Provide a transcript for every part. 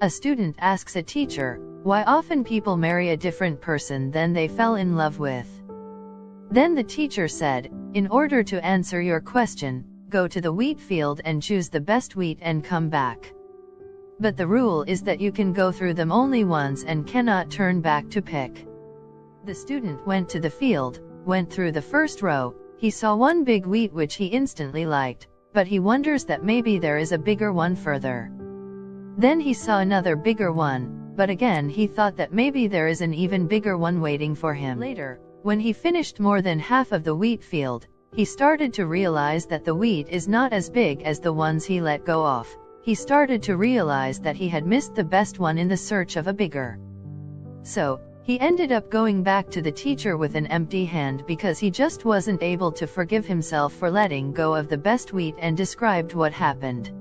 A student asks a teacher, why often people marry a different person than they fell in love with. Then the teacher said, in order to answer your question, go to the wheat field and choose the best wheat and come back. But the rule is that you can go through them only once and cannot turn back to pick. The student went to the field, went through the first row, he saw one big wheat which he instantly liked, but he wonders that maybe there is a bigger one further. Then he saw another bigger one, but again he thought that maybe there is an even bigger one waiting for him. Later, when he finished more than half of the wheat field, he started to realize that the wheat is not as big as the ones he let go of. He started to realize that he had missed the best one in the search of a bigger. So, he ended up going back to the teacher with an empty hand because he just wasn't able to forgive himself for letting go of the best wheat and described what happened.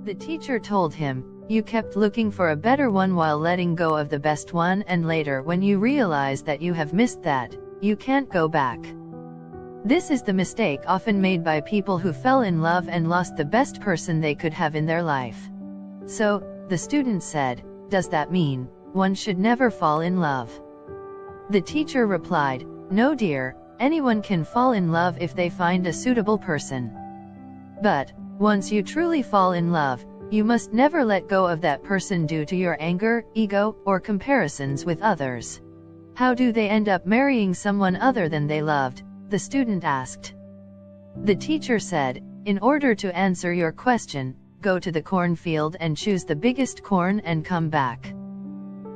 The teacher told him, you kept looking for a better one while letting go of the best one, and later when you realize that you have missed that, you can't go back. This is the mistake often made by people who fell in love and lost the best person they could have in their life. So, the student said, does that mean one should never fall in love? The teacher replied, no dear, anyone can fall in love if they find a suitable person. But, once you truly fall in love, you must never let go of that person due to your anger, ego, or comparisons with others. How do they end up marrying someone other than they loved? The student asked. The teacher said, in order to answer your question, go to the cornfield and choose the biggest corn and come back.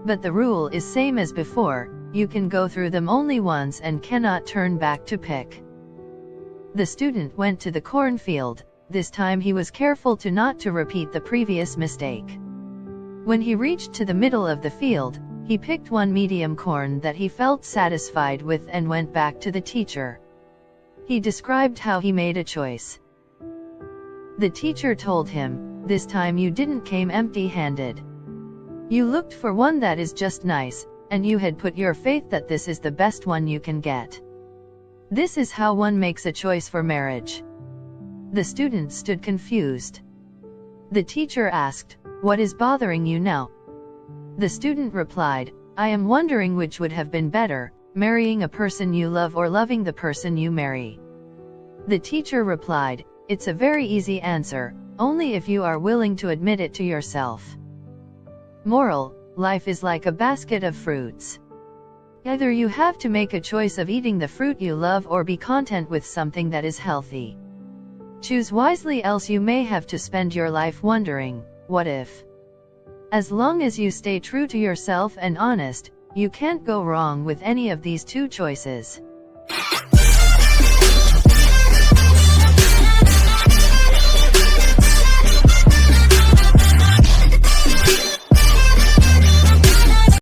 But the rule is same as before, you can go through them only once and cannot turn back to pick. The student went to the cornfield. This time he was careful not to repeat the previous mistake. When he reached to the middle of the field, he picked one medium corn that he felt satisfied with and went back to the teacher. He described how he made a choice. The teacher told him, this time you didn't came empty-handed. You looked for one that is just nice, and you had put your faith that this is the best one you can get. This is how one makes a choice for marriage. The student stood confused. The teacher asked, what is bothering you now? The student replied, I am wondering which would have been better, marrying a person you love or loving the person you marry. The teacher replied, it's a very easy answer, only if you are willing to admit it to yourself. Moral: life is like a basket of fruits. Either you have to make a choice of eating the fruit you love or be content with something that is healthy. Choose wisely, else you may have to spend your life wondering, what if? As long as you stay true to yourself and honest, you can't go wrong with any of these two choices.